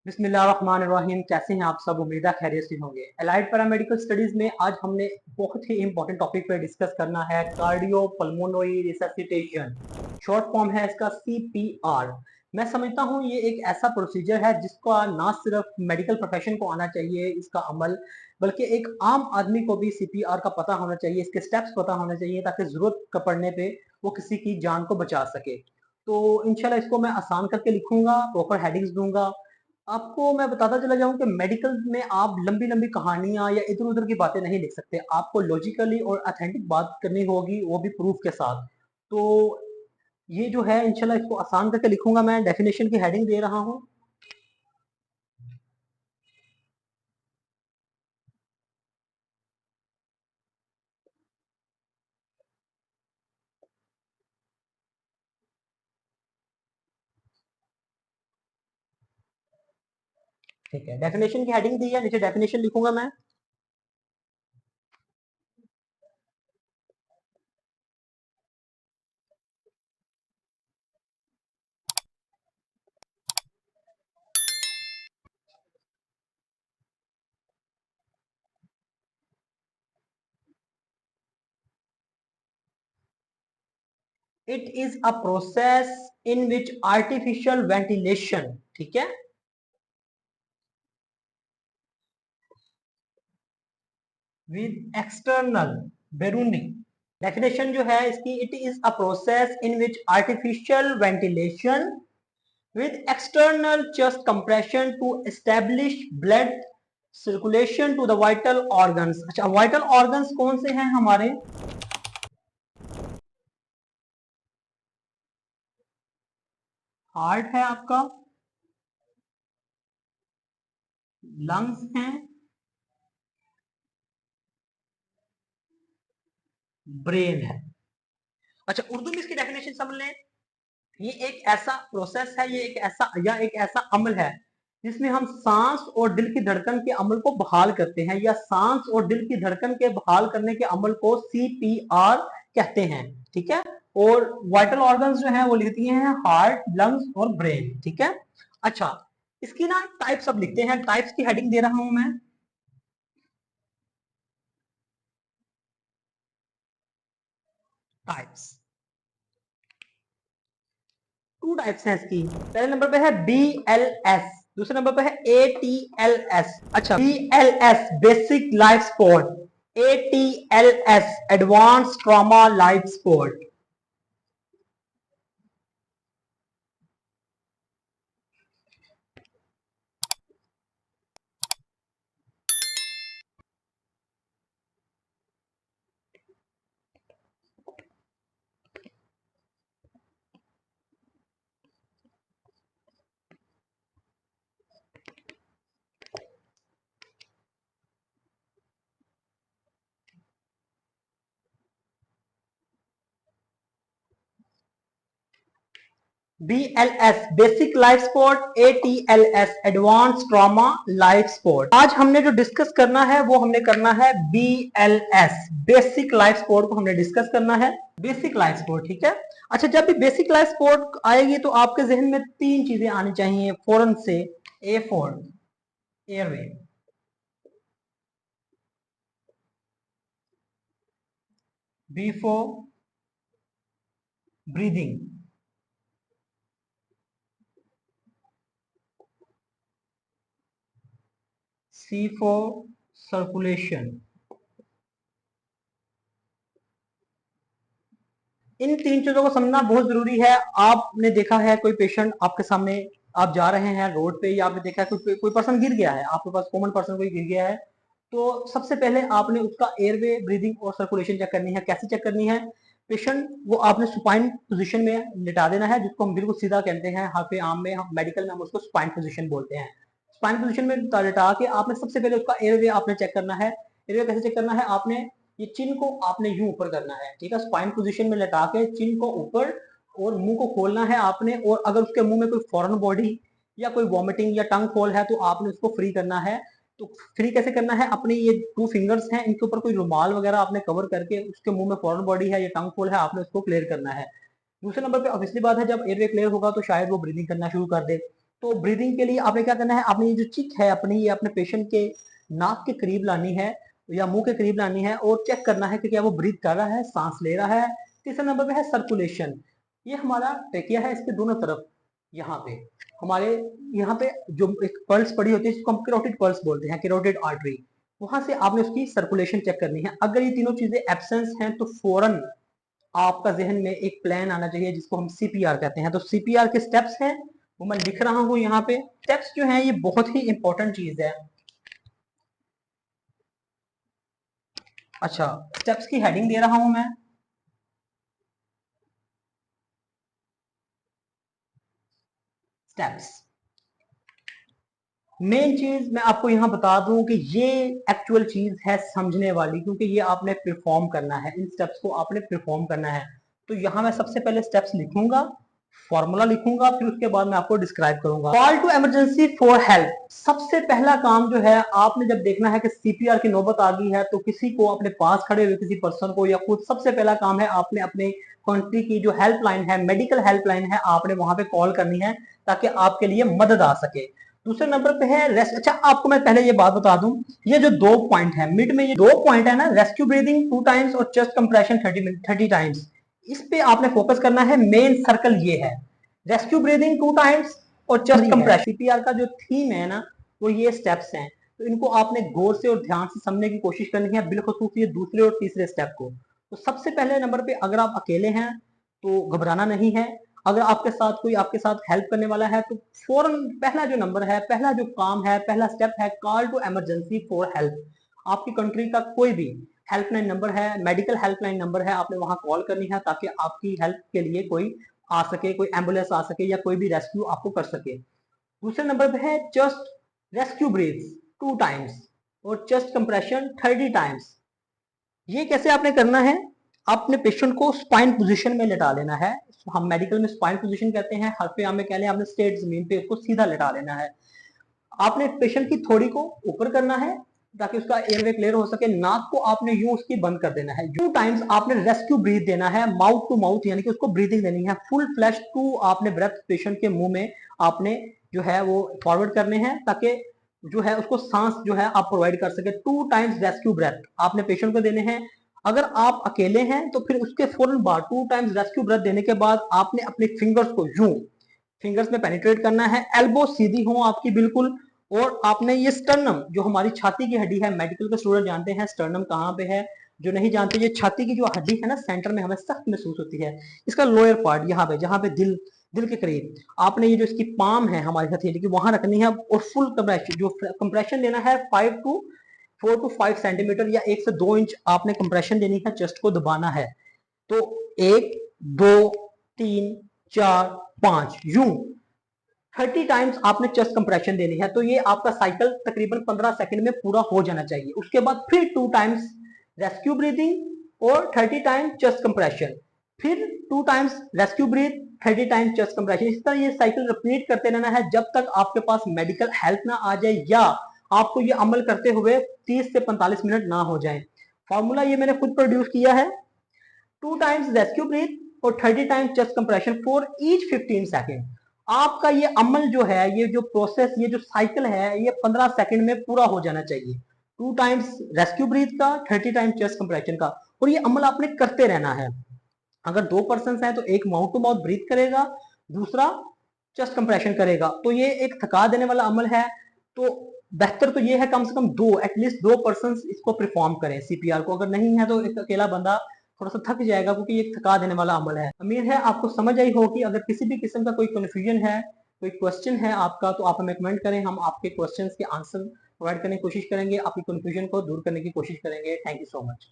बिस्मिल्लाहिर्रहमानिर्रहीम। कैसे हैं आप सब? उम्मीद है खैरियत से होंगे। एलाइड पैरामेडिकल स्टडीज में आज हमने बहुत ही इंपॉर्टेंट टॉपिक पर डिस्कस करना है, cardio pulmonary resuscitation. Short form है इसका CPR। मैं समझता हूँ ये एक ऐसा प्रोसीजर है जिसका ना सिर्फ मेडिकल प्रोफेशन को आना चाहिए इसका अमल, बल्कि एक आम आदमी को भी CPR का पता होना चाहिए, इसके स्टेप्स पता होने चाहिए ताकि जरूरत पड़ने पे वो किसी की जान को बचा सके। तो इंशाल्लाह इसको मैं आसान करके लिखूंगा, प्रॉपर हेडिंग्स दूंगा। आपको मैं बताता चला जाऊं कि मेडिकल में आप लंबी लंबी कहानियां या इधर उधर की बातें नहीं लिख सकते, आपको लॉजिकली और ऑथेंटिक बात करनी होगी, वो भी प्रूफ के साथ। तो ये जो है इंशाल्लाह इसको आसान करके लिखूंगा। मैं डेफिनेशन की हेडिंग दे रहा हूं। ठीक है, डेफिनेशन की हेडिंग दी है, नीचे डेफिनेशन लिखूंगा मैं। It is a process in which artificial ventilation, ठीक है, विद एक्सटर्नल बैरूनी। डेफिनेशन जो है इसकी, it is a process in which artificial ventilation with external chest compression to establish blood circulation to the vital organs। अच्छा, vital organs कौन से हैं हमारे? हार्ट है आपका, लंग्स हैं, ब्रेन है। अच्छा, उर्दू में इसकी डेफिनेशन समझ लें। ये एक ऐसा प्रोसेस है, ये एक ऐसा अमल है जिसमें हम सांस और दिल की धड़कन के अमल को बहाल करते हैं, या सांस और दिल की धड़कन के बहाल करने के अमल को CPR कहते हैं। ठीक है, और वाइटल ऑर्गन्स जो हैं वो लिख दिए हैं, हार्ट, लंग्स और ब्रेन। ठीक है। अच्छा, इसकी ना टाइप्स अब लिखते हैं, टाइप्स की हेडिंग दे रहा हूं मैं। टाइप्स, टू टाइप्स हैं इसकी। पहले नंबर पे है BLS, दूसरे नंबर पे है ATLS। अच्छा, BLS basic life support, ATLS advance trauma life support. BLS basic life support, ATLS advance trauma life support. आज हमने जो डिस्कस करना है वो हमने करना है BLS बेसिक लाइफ सपोर्ट को हमने डिस्कस करना है, बेसिक लाइफ सपोर्ट। ठीक है। अच्छा, जब भी बेसिक लाइफ सपोर्ट आएगी तो आपके जहन में तीन चीजें आनी चाहिए फौरन से। A for airway, B for breathing, C for circulation. इन तीन चीजों को समझना बहुत जरूरी है। आपने देखा है कोई पेशेंट आपके सामने, आप जा रहे हैं रोड पे, या आपने देखा है कोई पर्सन गिर गया है, आपके पास कॉमन पर्सन कोई गिर गया है, तो सबसे पहले आपने उसका एयरवे, ब्रीदिंग और सर्कुलेशन चेक करनी है। कैसे चेक करनी है? पेशेंट वो आपने सुपाइन पोजीशन में लिटा देना है, जिसको हम बिल्कुल सीधा कहते हैं, हाफे आम में, मेडिकल में हम उसको स्पाइन पोजीशन बोलते हैं। स्पाइन पोजीशन में लिटा के आपने सबसे पहले उसका एयरवे आपने चेक करना है। एयरवे कैसे चेक करना है? आपने ये चिन को आपने यूं ऊपर करना है, ठीक है, स्पाइन पोजीशन में लटा के चिन को ऊपर, और मुंह को खोलना है आपने। और अगर उसके मुंह में कोई फॉरेन बॉडी या कोई वॉमिटिंग या टंग फॉल है तो आपने उसको फ्री करना है। तो फ्री कैसे करना है? अपने ये टू फिंगर्स हैं, इनके ऊपर कोई रुमाल वगैरह आपने कवर करके, उसके मुंह में फॉरेन बॉडी है या टंग फॉल है, आपने उसको क्लियर करना है। दूसरे नंबर पे ऑब्वियसली बात है, जब एयरवे क्लियर होगा तो शायद वो ब्रीदिंग करना शुरू कर दे। तो ब्रीदिंग के लिए आपने क्या करना है, आपने ये जो चिक है अपनी, ये अपने पेशेंट के नाक के करीब लानी है या मुंह के करीब लानी है और चेक करना है कि क्या वो ब्रीथ कर रहा है, सांस ले रहा है। तीसरे नंबर पे है सर्कुलेशन। ये हमारा ट्रेकिया है, इसके दोनों तरफ यहाँ पे हमारे यहाँ पे जो एक पल्स पड़ी होती है जिसको हम कैरोटिड पल्स बोलते हैं, कैरोटिड आर्टरी, वहां से आपने उसकी सर्कुलेशन चेक करनी है। अगर ये तीनों चीजें एब्सेंस हैं तो फौरन आपका जहन में एक प्लान आना चाहिए जिसको हम सीपीआर कहते हैं। तो सीपीआर के स्टेप्स हैं वो मैं लिख रहा हूं यहाँ पे। स्टेप्स जो हैं ये बहुत ही इंपॉर्टेंट चीज है। अच्छा, स्टेप्स की हेडिंग दे रहा हूं मैं। स्टेप्स, मेन चीज मैं आपको यहां बता दूं कि ये एक्चुअल चीज है समझने वाली, क्योंकि ये आपने परफॉर्म करना है, इन स्टेप्स को आपने परफॉर्म करना है। तो यहां मैं सबसे पहले स्टेप्स लिखूंगा, फॉर्मूला लिखूंगा, फिर उसके बाद मैं आपको डिस्क्राइब करूंगा। Call to emergency for help. सबसे पहला काम जो है, आपने जब देखना है कि सीपीआर की नौबत आ गई है तो किसी को अपने पास खड़े हुए किसी पर्सन को या खुद, सबसे पहला काम है आपने अपने कंट्री की जो हेल्पलाइन है, मेडिकल हेल्पलाइन है, आपने वहां पे कॉल करनी है ताकि आपके लिए मदद आ सके। दूसरे नंबर पे है रेस्ट। अच्छा, आपको मैं पहले ये बात बता दूं, ये जो 2 पॉइंट है मिड में, ये 2 पॉइंट है ना, रेस्क्यू ब्रीदिंग 2 टाइम्स और चेस्ट कंप्रेशन 30 टाइम्स, इस पे आपने फोकस करना है। मेन सर्कल ये है, रेस्क्यू ब्रीदिंग 2 टाइम्स और चेस्ट कंप्रेशन। सीपीआर का जो थीम है ना, वो ये स्टेप्स हैं, तो इनको आपने गौर से और ध्यान से समझने की कोशिश करनी है, बिलखसूस ये दूसरे और तीसरे स्टेप को। तो सबसे पहले नंबर पे अगर आप अकेले हैं तो घबराना नहीं है। अगर आपके साथ कोई आपके साथ हेल्प करने वाला है तो फौरन पहला जो नंबर है, पहला जो काम है, पहला स्टेप है, call to emergency for help. आपकी कंट्री का कोई भी हेल्पलाइन नंबर है, मेडिकल हेल्पलाइन नंबर है, आपने वहां कॉल करनी है ताकि आपकी हेल्प के लिए कोई आ सके, कोई एम्बुलेंस आ सके या कोई भी रेस्क्यू आपको कर सके। दूसरे नंबर पे है चेस्ट रेस्क्यू ब्रीथ 2 टाइम्स और चेस्ट कंप्रेशन 30 टाइम्स। ये कैसे आपने करना है, आपने पेशेंट को स्पाइन पोजीशन में लेटा लेना है। हम मेडिकल में स्पाइन पोजीशन कहते हैं, हल्फे में कह लें, आपने स्ट्रेट जमीन पे उसको सीधा लेटा लेना है। आपने पेशेंट की थोड़ी को ऊपर करना है ताकि उसका एयरवे क्लियर हो सके। नाक को आपने यूं उसकी बंद कर देना है। 2 टाइम्स आपने रेस्क्यू ब्रीथ देना है, माउथ टू माउथ, यानी कि उसको ब्रीथिंग देनी है। फुल फ्लैश 2 आपने ब्रेथ पेशेंट के मुंह में आपने जो है वो फॉरवर्ड करने हैं ताकि जो है उसको सांस जो है आप प्रोवाइड कर सके। 2 टाइम्स रेस्क्यू ब्रेथ आपने पेशेंट को देने हैं। अगर आप अकेले हैं तो फिर उसके फौरन बाद 2 टाइम्स रेस्क्यू ब्रेथ देने के बाद आपने अपने फिंगर्स को यूं फिंगर्स में पेनिट्रेट करना है, एल्बो सीधी हो आपकी बिल्कुल। और आपने ये स्टर्नम, जो हमारी छाती की हड्डी है, मेडिकल के स्टूडेंट जानते हैं स्टर्नम कहाँ पे है, जो नहीं जानते, ये छाती की जो हड्डी है ना, सेंटर में हमें सख्त महसूस होती है, इसका लोअर पार्ट यहाँ पे, जहाँ पे दिल दिल के करीब, आपने ये जो इसकी पाम है हमारी हथेली की वहां रखनी है और फुल कंप्रेशन, जो कंप्रेशन लेना है 4 टू 5 सेंटीमीटर या 1 से 2 इंच आपने कंप्रेशन देनी है, चेस्ट को दबाना है। तो 1 2 3 4 5 यूं 30 टाइम्स आपने चेस्ट कंप्रेशन देनी है। तो ये आपका साइकिल तकरीबन 15 सेकंड में पूरा हो जाना चाहिए। उसके बाद फिर 2 टाइम्स रेस्क्यू ब्रीदिंग और 30 टाइम्स चेस्ट कंप्रेशन, फिर 2 times rescue breath, 30 times chest compression. इस तरह ये साइकिल रिपीट करते रहना है जब तक आपके पास मेडिकल हेल्प ना आ जाए या आपको ये अमल करते हुए 30 से 45 मिनट ना हो जाए। फॉर्मूला ये मैंने खुद प्रोड्यूस किया है, 2 टाइम्स रेस्क्यू ब्रीथ और 30 times chest compression for each 15 second. आपका ये अमल जो है, ये जो प्रोसेस, ये जो साइकिल है, ये 15 सेकंड में पूरा हो जाना चाहिए। 2 टाइम्स रेस्क्यू ब्रीथ का, 30 टाइम्स चेस्ट कंप्रेशन का, और ये अमल आपने करते रहना है। अगर 2 पर्सन है तो एक माउथ टू माउथ ब्रीथ करेगा, दूसरा चेस्ट कंप्रेशन करेगा। तो ये एक थका देने वाला अमल है। तो बेहतर तो ये है कम से कम एटलीस्ट 2 पर्सन इसको परफॉर्म करें सीपीआर को। अगर नहीं है तो एक अकेला बंदा थोड़ा सा थक जाएगा, क्योंकि ये थका देने वाला अमल है। उम्मीद है आपको समझ आई होगी। अगर किसी भी किस्म का कोई कंफ्यूजन है, कोई क्वेश्चन है आपका, तो आप हमें कमेंट करें, हम आपके क्वेश्चंस के आंसर प्रोवाइड करने की कोशिश करेंगे, आपकी कंफ्यूजन को दूर करने की कोशिश करेंगे। Thank you so much.